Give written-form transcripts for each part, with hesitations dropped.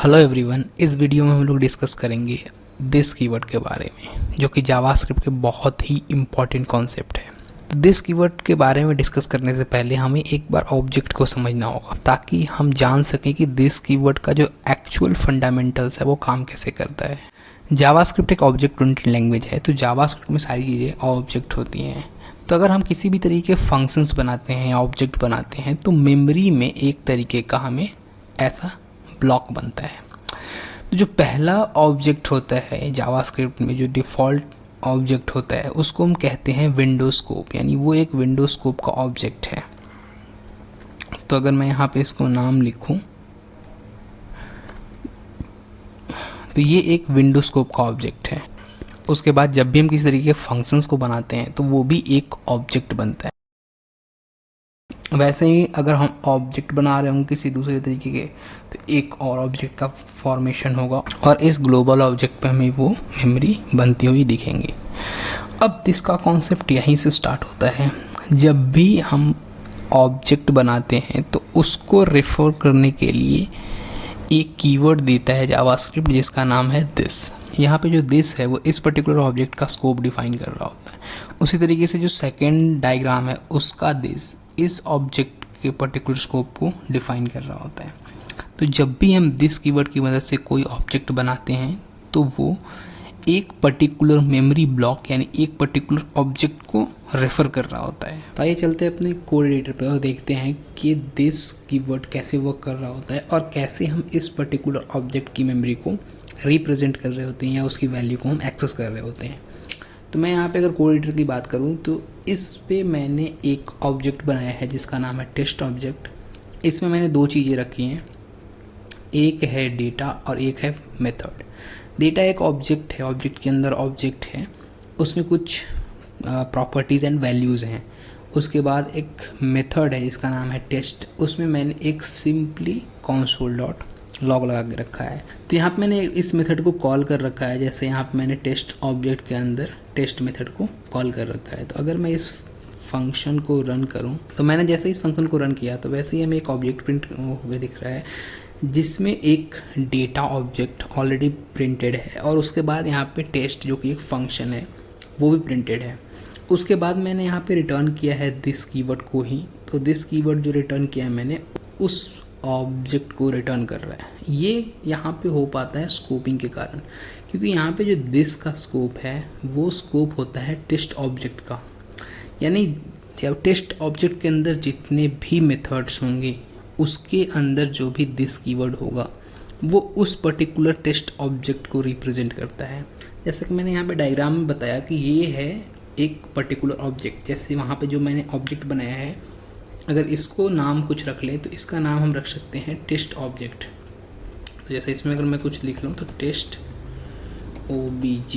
Hello everyone, इस video में हम लोग डिस्कस करेंगे दिस कीवर्ड के बारे में, जो कि जावास्क्रिप्ट के बहुत ही इम्पॉर्टेंट कॉन्सेप्ट है। तो दिस कीवर्ड के बारे में डिस्कस करने से पहले हमें एक बार ऑब्जेक्ट को समझना होगा, ताकि हम जान सकें कि दिस कीवर्ड का जो एक्चुअल फंडामेंटल्स है वो काम कैसे करता है। जावास्क्रिप्ट एक ऑब्जेक्ट ओरिएंटेड लैंग्वेज है, तो जावास्क्रिप्ट में सारी चीज़ें ऑब्जेक्ट होती हैं। तो अगर हम किसी भी तरीके के फंक्शंस बनाते हैं या ऑब्जेक्ट बनाते हैं, तो मेमोरी में एक तरीके का हमें ऐसा ब्लॉक बनता है। तो जो पहला ऑब्जेक्ट होता है जावास्क्रिप्ट में, जो डिफ़ॉल्ट ऑब्जेक्ट होता है, उसको हम कहते हैं विंडो स्कोप, यानी वो एक विंडो स्कोप का ऑब्जेक्ट है। तो अगर मैं यहाँ पे इसको नाम लिखूँ तो ये एक विंडो स्कोप का ऑब्जेक्ट है। उसके बाद जब भी हम किसी तरीके के फंक्शंस को बनाते हैं तो वो भी एक ऑब्जेक्ट बनता है। वैसे ही अगर हम ऑब्जेक्ट बना रहे होंगे किसी दूसरे तरीके के, तो एक और ऑब्जेक्ट का फॉर्मेशन होगा और इस ग्लोबल ऑब्जेक्ट पे हमें वो मेमोरी बनती हुई दिखेंगी। अब इसका कॉन्सेप्ट यहीं से स्टार्ट होता है। जब भी हम ऑब्जेक्ट बनाते हैं तो उसको रेफर करने के लिए एक कीवर्ड देता है जावास्क्रिप्ट, जिसका नाम है दिस। यहाँ पे जो दिस है वो इस पर्टिकुलर ऑब्जेक्ट का स्कोप डिफाइन कर रहा होता है। उसी तरीके से जो सेकेंड डायग्राम है उसका दिस इस ऑब्जेक्ट के पर्टिकुलर स्कोप को डिफाइन कर रहा होता है। तो जब भी हम दिस कीवर्ड की मदद से कोई ऑब्जेक्ट बनाते हैं तो वो एक पर्टिकुलर मेमोरी ब्लॉक यानी एक पर्टिकुलर ऑब्जेक्ट को रेफर कर रहा होता है। तो आइए चलते हैं अपने कोड एडिटर पे और देखते हैं कि दिस कीवर्ड कैसे वर्क कर रहा होता है और कैसे हम इस पर्टिकुलर ऑब्जेक्ट की मेमोरी को रिप्रेजेंट कर रहे होते हैं या उसकी वैल्यू को हम एक्सेस कर रहे होते हैं। तो मैं यहाँ पे अगर कोड एडिटर की बात करूँ तो इस पे मैंने एक ऑब्जेक्ट बनाया है जिसका नाम है टेस्ट ऑब्जेक्ट। इसमें मैंने दो चीज़ें रखी हैं, एक है डेटा और एक है मेथड। डेटा एक ऑब्जेक्ट है, ऑब्जेक्ट के अंदर ऑब्जेक्ट है, उसमें कुछ प्रॉपर्टीज़ एंड वैल्यूज़ हैं। उसके बाद एक मेथड है जिसका नाम है टेस्ट, उसमें मैंने एक सिंपली कंसोल डॉट लॉग लगा के रखा है। तो यहाँ पे मैंने इस मेथड को कॉल कर रखा है, जैसे यहाँ पे मैंने टेस्ट ऑब्जेक्ट के अंदर टेस्ट मेथड को कॉल कर रखा है। तो अगर मैं इस फंक्शन को रन करूँ, तो मैंने जैसे इस फंक्शन को रन किया तो वैसे ही हमें एक ऑब्जेक्ट प्रिंट होकर दिख रहा है, जिसमें एक डेटा ऑब्जेक्ट ऑलरेडी प्रिंटेड है और उसके बाद यहाँ पे टेस्ट जो कि एक फंक्शन है वो भी प्रिंटेड है। उसके बाद मैंने यहाँ पे रिटर्न किया है दिस कीवर्ड को ही। तो दिस कीवर्ड जो रिटर्न किया है मैंने, उस ऑब्जेक्ट को रिटर्न कर रहा है। ये यहाँ पे हो पाता है स्कोपिंग के कारण, क्योंकि यहाँ पे जो दिस का स्कोप है वो स्कोप होता है टेस्ट ऑब्जेक्ट का। यानी जब टेस्ट ऑब्जेक्ट के अंदर जितने भी मेथड्स होंगे उसके अंदर जो भी दिस कीवर्ड होगा वो उस पर्टिकुलर टेस्ट ऑब्जेक्ट को रिप्रेजेंट करता है। जैसा कि मैंने यहाँ पे डायग्राम में बताया कि ये है एक पर्टिकुलर ऑब्जेक्ट। जैसे वहाँ पे जो मैंने ऑब्जेक्ट बनाया है, अगर इसको नाम कुछ रख लें तो इसका नाम हम रख सकते हैं टेस्ट ऑब्जेक्ट। तो जैसे इसमें अगर मैं कुछ लिख लूँ तो टेस्ट OBJ,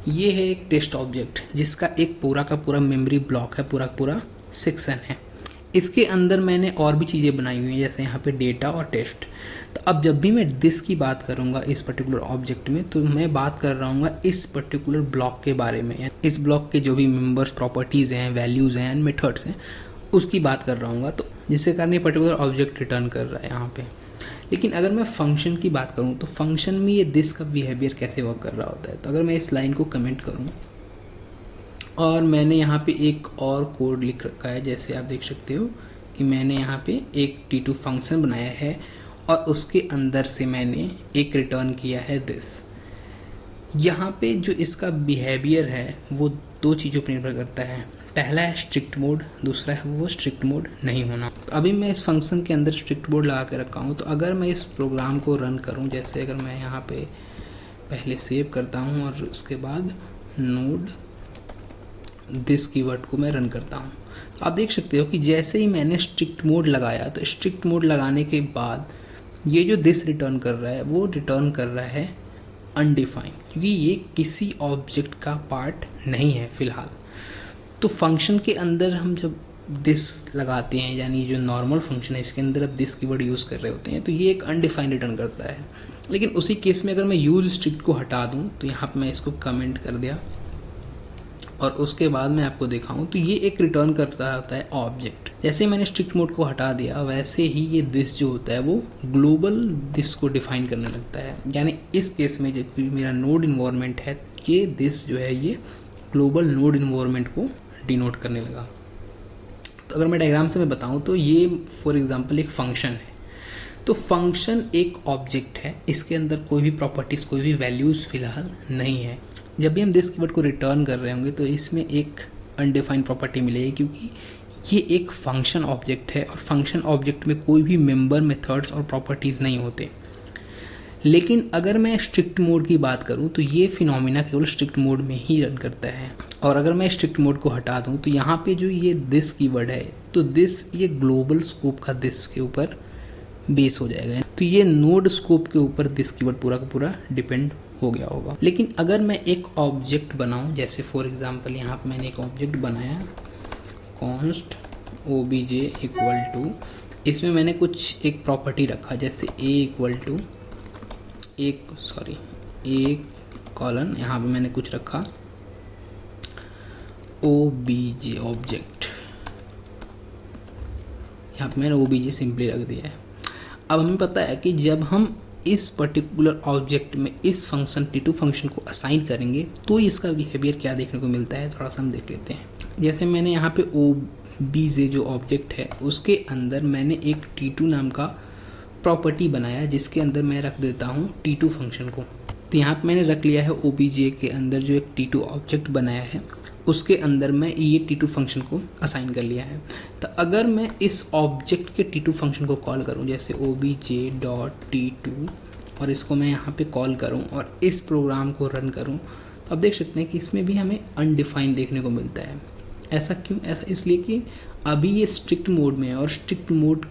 ये है एक टेस्ट ऑब्जेक्ट जिसका एक पूरा का पूरा मेमोरी ब्लॉक है, पूरा का पूरा सेक्शन है। इसके अंदर मैंने और भी चीज़ें बनाई हुई हैं, जैसे यहाँ पे डेटा और टेस्ट। तो अब जब भी मैं दिस की बात करूँगा इस पर्टिकुलर ऑब्जेक्ट में, तो मैं बात कर रहा हूँ इस पर्टिकुलर ब्लॉक के बारे में। इस ब्लॉक के जो भी मेंबर्स, प्रॉपर्टीज़ हैं, वैल्यूज़ हैं एंड मेथड्स हैं, उसकी बात कर रहा हूँ। तो जिसके कारण ये पर्टिकुलर ऑब्जेक्ट रिटर्न कर रहा है यहाँ पे। लेकिन अगर मैं फंक्शन की बात करूँ तो फंक्शन में ये दिस का बिहेवियर कैसे वर्क कर रहा होता है। तो अगर मैं इस लाइन को कमेंट करूँ और मैंने यहाँ पे एक और कोड लिख रखा है, जैसे आप देख सकते हो कि मैंने यहाँ पे एक T2 फंक्शन बनाया है और उसके अंदर से मैंने एक रिटर्न किया है दिस। यहाँ पे जो इसका बिहेवियर है वो दो चीज़ों पर निर्भर करता है। पहला है स्ट्रिक्ट मोड, दूसरा है वो स्ट्रिक्ट मोड नहीं होना। तो अभी मैं इस फंक्शन के अंदर स्ट्रिक्ट मोड लगा के रखा हूँ। तो अगर मैं इस प्रोग्राम को रन करूँ, जैसे अगर मैं यहाँ पे पहले सेव करता हूँ और उसके बाद नोड दिस कीवर्ड को मैं रन करता हूँ, तो आप देख सकते हो कि जैसे ही मैंने स्ट्रिक्ट मोड लगाया, तो स्ट्रिक्ट मोड लगाने के बाद ये जो दिस रिटर्न कर रहा है वो रिटर्न कर रहा है अनडिफाइंड, क्योंकि ये किसी ऑब्जेक्ट का पार्ट नहीं है फ़िलहाल। तो फंक्शन के अंदर हम जब दिस लगाते हैं, यानी जो नॉर्मल फंक्शन है इसके अंदर अब दिस कीवर्ड यूज़ कर रहे होते हैं, तो ये एक अनडिफाइंड रिटर्न करता है। लेकिन उसी केस में अगर मैं यूज़ स्ट्रिक्ट को हटा दूँ, तो यहाँ पर मैं इसको कमेंट कर दिया और उसके बाद मैं आपको दिखाऊं तो ये एक रिटर्न करता होता है ऑब्जेक्ट। जैसे मैंने स्ट्रिक्ट मोड को हटा दिया वैसे ही ये दिस जो होता है वो ग्लोबल दिस को डिफाइन करने लगता है। यानी इस केस में जो मेरा नोड इन्वायरमेंट है ये दिस जो है ये ग्लोबल नोड इन्वायरमेंट को डिनोट करने लगा। तो अगर मैं डायग्राम से मैं बताऊं तो ये फॉर एग्जांपल एक फंक्शन है। तो फंक्शन एक ऑब्जेक्ट है, इसके अंदर कोई भी प्रॉपर्टीज़ कोई भी वैल्यूज़ फिलहाल नहीं है। जब भी हम दिस कीवर्ड को रिटर्न कर रहे होंगे तो इसमें एक अनडिफाइंड प्रॉपर्टी मिलेगी क्योंकि ये एक फंक्शन ऑब्जेक्ट है और फंक्शन ऑब्जेक्ट में कोई भी मेंबर मेथड्स और प्रॉपर्टीज़ नहीं होते। लेकिन अगर मैं स्ट्रिक्ट मोड की बात करूं तो ये फिनोमिना केवल स्ट्रिक्ट मोड में ही रन करता है। और अगर मैं स्ट्रिक्ट मोड को हटा दूं तो यहाँ पे जो ये दिस कीवर्ड है तो दिस ये ग्लोबल स्कोप का दिस के ऊपर बेस हो जाएगा। तो ये नोड स्कोप के ऊपर दिस कीवर्ड पूरा का पूरा डिपेंड हो गया होगा। लेकिन अगर मैं एक ऑब्जेक्ट बनाऊं, जैसे फॉर एग्जांपल यहाँ पे मैंने एक ऑब्जेक्ट बनाया कॉन्स्ट obj इक्वल टू, इसमें मैंने कुछ एक प्रॉपर्टी रखा जैसे a इक्वल टू एक कॉलन, यहाँ पे मैंने कुछ रखा obj ऑब्जेक्ट, यहाँ पे मैंने obj सिंपली रख दिया है। अब हमें पता है कि जब हम इस पर्टिकुलर ऑब्जेक्ट में इस फंक्शन T2 फंक्शन को असाइन करेंगे तो इसका बिहेवियर क्या देखने को मिलता है थोड़ा सा हम देख लेते हैं। जैसे मैंने यहाँ पे obj जो ऑब्जेक्ट है उसके अंदर मैंने एक T2 नाम का प्रॉपर्टी बनाया जिसके अंदर मैं रख देता हूँ T2 फंक्शन को। तो यहाँ पे मैंने रख लिया है obj के अंदर जो एक T2 ऑब्जेक्ट बनाया है उसके अंदर मैं ये T2 फंक्शन को असाइन कर लिया है। तो अगर मैं इस ऑब्जेक्ट के T2 फंक्शन को कॉल करूं जैसे obj.T2 और इसको मैं यहाँ पे कॉल करूं और इस प्रोग्राम को रन करूं तो आप देख सकते हैं कि इसमें भी हमें अनडिफाइंड देखने को मिलता है। ऐसा क्यों? ऐसा इसलिए कि अभी ये स्ट्रिक्ट मोड में है और स्ट्रिक्ट मोड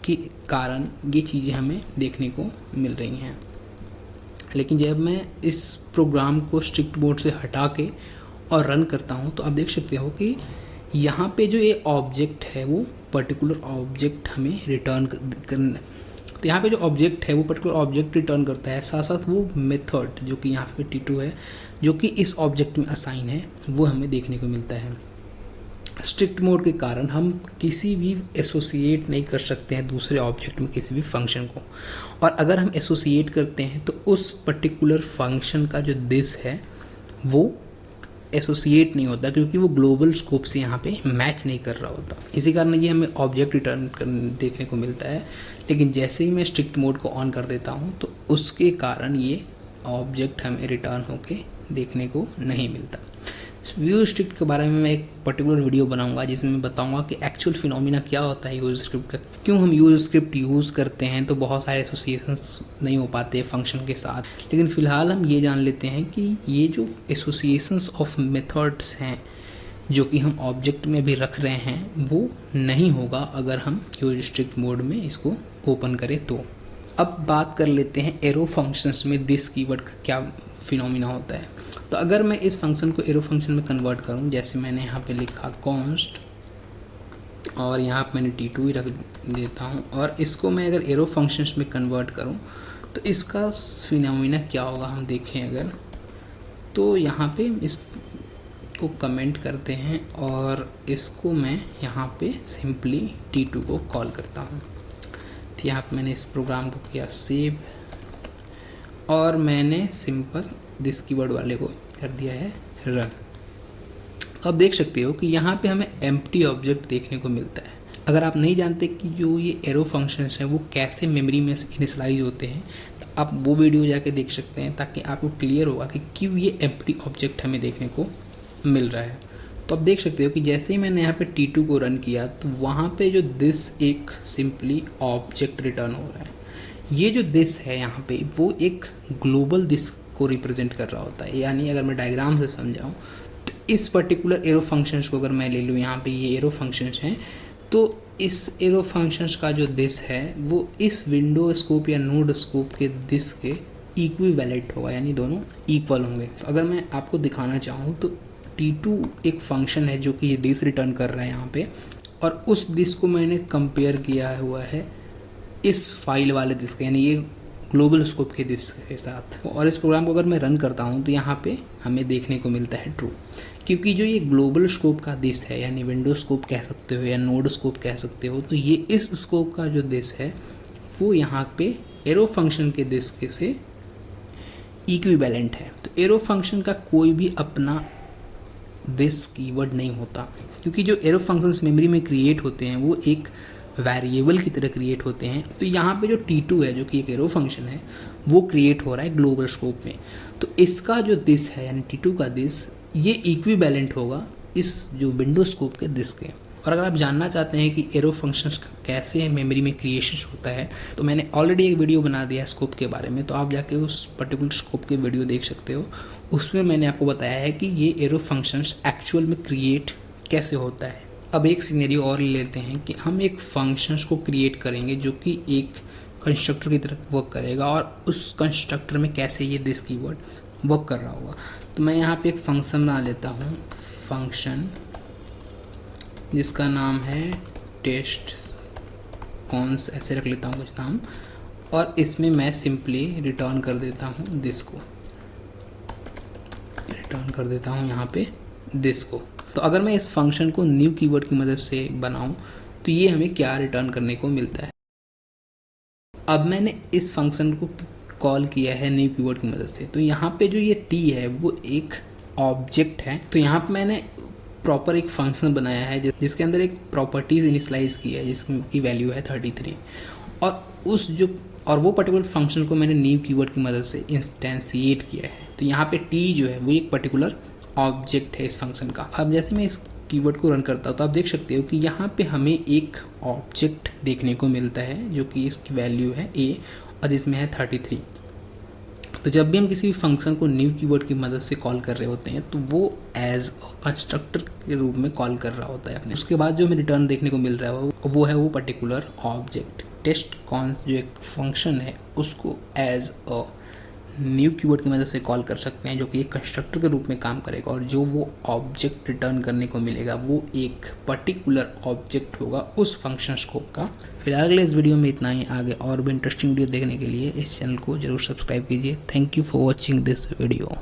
के कारण ये चीज़ें हमें देखने को मिल रही हैं। लेकिन जब मैं इस प्रोग्राम को स्ट्रिक्ट मोड से हटा के और रन करता हूँ तो आप देख सकते हो कि यहाँ पे जो ये ऑब्जेक्ट है वो पर्टिकुलर ऑब्जेक्ट हमें रिटर्न करना। तो यहाँ पे जो ऑब्जेक्ट है वो पर्टिकुलर ऑब्जेक्ट रिटर्न करता है, साथ साथ वो मेथड जो कि यहाँ पे T2 है जो कि इस ऑब्जेक्ट में असाइन है वो हमें देखने को मिलता है। स्ट्रिक्ट मोड के कारण हम किसी भी एसोसिएट नहीं कर सकते हैं दूसरे ऑब्जेक्ट में किसी भी फंक्शन को, और अगर हम एसोसिएट करते हैं तो उस पर्टिकुलर फंक्शन का जो दिस है वो एसोसिएट नहीं होता क्योंकि वो ग्लोबल स्कोप से यहाँ पे मैच नहीं कर रहा होता। इसी कारण ये हमें ऑब्जेक्ट रिटर्न देखने को मिलता है। लेकिन जैसे ही मैं स्ट्रिक्ट मोड को ऑन कर देता हूँ तो उसके कारण ये ऑब्जेक्ट हमें रिटर्न होके देखने को नहीं मिलता। व्यू स्क्रिप्ट के बारे में मैं एक पर्टिकुलर वीडियो बनाऊंगा जिसमें मैं बताऊंगा कि एक्चुअल फिनोमिना क्या होता है यूज स्क्रिप्ट का, क्यों हम यूज स्क्रिप्ट यूज़ करते हैं तो बहुत सारे एसोसिएशंस नहीं हो पाते फंक्शन के साथ। लेकिन फ़िलहाल हम ये जान लेते हैं कि ये जो एसोसिएशंस ऑफ मेथड्स हैं जो कि हम ऑब्जेक्ट में भी रख रहे हैं वो नहीं होगा अगर हम यूज स्ट्रिक्ट मोड में इसको ओपन करें तो। अब बात कर लेते हैं एरो फंक्शंस में दिस कीवर्ड का क्या फिनोमिना होता है। तो अगर मैं इस फंक्शन को एरो फंक्शन में कन्वर्ट करूं, जैसे मैंने यहाँ पे लिखा कॉन्स्ट और यहाँ पे मैंने T2 ही रख देता हूँ, और इसको मैं अगर एरो फंक्शंस में कन्वर्ट करूं तो इसका फिनोमिना क्या होगा हम देखें अगर, तो यहाँ पे इसको कमेंट करते हैं और इसको मैं यहाँ पे सिंपली T2 को कॉल करता हूँ। तो यहाँ पे मैंने इस प्रोग्राम को किया सेव और मैंने सिंपल दिस कीवर्ड वाले को कर दिया है रन। अब देख सकते हो कि यहाँ पे हमें एम्प्टी ऑब्जेक्ट देखने को मिलता है। अगर आप नहीं जानते कि जो ये एरो फंक्शंस हैं वो कैसे मेमोरी में इनिशियलाइज होते हैं तो आप वो वीडियो जाके देख सकते हैं ताकि आपको क्लियर होगा कि क्यों ये एम्प्टी ऑब्जेक्ट हमें देखने को मिल रहा है। तो आप देख सकते हो कि जैसे ही मैंने यहाँ पे T2 को रन किया तो वहाँ पे जो दिस एक सिंपली ऑब्जेक्ट रिटर्न हो रहा है। ये जो दिस है यहाँ पे वो एक ग्लोबल दिस को रिप्रेजेंट कर रहा होता है। यानी अगर मैं डायग्राम से समझाऊँ तो इस पर्टिकुलर एरो फंक्शंस को अगर मैं ले लूँ, यहाँ पे ये एरो फंक्शंस हैं, तो इस एरो फंक्शंस का जो दिस है वो इस विंडो स्कोप या नोड स्कोप के दिस के इक्विवेलेंट होगा, यानी दोनों इक्वल होंगे। तो अगर मैं आपको दिखाना चाहूँ तो T2 एक फंक्शन है जो कि ये दिस रिटर्न कर रहा है यहाँ पे, और उस दिस को मैंने कंपेयर किया हुआ है इस फाइल वाले दिस के, यानी ये ग्लोबल स्कोप के दिस के साथ। और इस प्रोग्राम को अगर मैं रन करता हूँ तो यहाँ पे हमें देखने को मिलता है ट्रू। क्योंकि जो ये ग्लोबल स्कोप का दिस है, यानी विंडो स्कोप कह सकते हो या नोड स्कोप कह सकते हो, तो ये इस स्कोप का जो दिस है वो यहाँ पे एरो फंक्शन के दिस के से इक्विवेलेंट है। तो एरो फंक्शन का कोई भी अपना दिस कीवर्ड नहीं होता, क्योंकि जो एरो फंक्शंस मेमोरी में क्रिएट होते हैं वो एक वेरिएबल की तरह क्रिएट होते हैं। तो यहाँ पे जो T2 है, जो कि एक एरो फंक्शन है, वो क्रिएट हो रहा है ग्लोबल स्कोप में। तो इसका जो दिस है यानी T2 का दिस, ये इक्विवेलेंट होगा इस जो विंडो स्कोप के दिस के। और अगर आप जानना चाहते हैं कि एरो फंक्शंस कैसे मेमोरी में क्रिएशन होता है, तो मैंने ऑलरेडी एक वीडियो बना दिया स्कोप के बारे में, तो आप जाके उस पर्टिकुलर स्कोप के वीडियो देख सकते हो। उसमें मैंने आपको बताया है कि ये एरो फंक्शंस एक्चुअल में क्रिएट कैसे होता है। अब एक सिनेरियो और ले लेते हैं कि हम एक फंक्शंस को क्रिएट करेंगे जो कि एक कंस्ट्रक्टर की तरह वर्क करेगा, और उस कंस्ट्रक्टर में कैसे ये दिस कीवर्ड वर्क कर रहा होगा। तो मैं यहाँ पे एक फंक्शन बना लेता हूँ, फंक्शन जिसका नाम है टेस्ट कॉन्स, ऐसे रख लेता हूँ कुछ नाम, और इसमें मैं सिंपली रिटर्न कर देता हूँ दिस को, रिटर्न कर देता हूँ यहाँ पे दिस को। तो अगर मैं इस फंक्शन को न्यू कीवर्ड की मदद से बनाऊं तो ये हमें क्या रिटर्न करने को मिलता है। अब मैंने इस फंक्शन को कॉल किया है न्यू कीवर्ड की मदद से, तो यहाँ पे जो ये t है वो एक ऑब्जेक्ट है। तो यहाँ पे मैंने प्रॉपर एक फंक्शन बनाया है जिसके अंदर एक प्रॉपर्टीज इनिशियलाइज की है जिसकी वैल्यू है 33, और वो पर्टिकुलर फंक्शन को मैंने न्यू कीवर्ड की मदद से इंस्टेंशिएट किया है। तो यहाँ पे t जो है वो एक पर्टिकुलर ऑब्जेक्ट है इस फंक्शन का। अब जैसे मैं इस कीवर्ड को रन करता हूँ तो आप देख सकते हो कि यहाँ पे हमें एक ऑब्जेक्ट देखने को मिलता है जो कि इसकी वैल्यू है a और इसमें है 33। तो जब भी हम किसी भी फंक्शन को न्यू कीवर्ड की मदद से कॉल कर रहे होते हैं तो वो एज कंस्ट्रक्टर के रूप में कॉल कर रहा होता है अपने। उसके बाद जो हमें रिटर्न देखने को मिल रहा है वो है वो पर्टिकुलर ऑब्जेक्ट। टेस्ट कॉन्स जो एक फंक्शन है उसको एज अ न्यू कीवर्ड की मदद से कॉल कर सकते हैं जो कि एक कंस्ट्रक्टर के रूप में काम करेगा, और जो वो ऑब्जेक्ट रिटर्न करने को मिलेगा वो एक पर्टिकुलर ऑब्जेक्ट होगा उस फंक्शन स्कोप का। फिलहाल इस वीडियो में इतना ही। आगे और भी इंटरेस्टिंग वीडियो देखने के लिए इस चैनल को जरूर सब्सक्राइब कीजिए। Thank you for watching this video.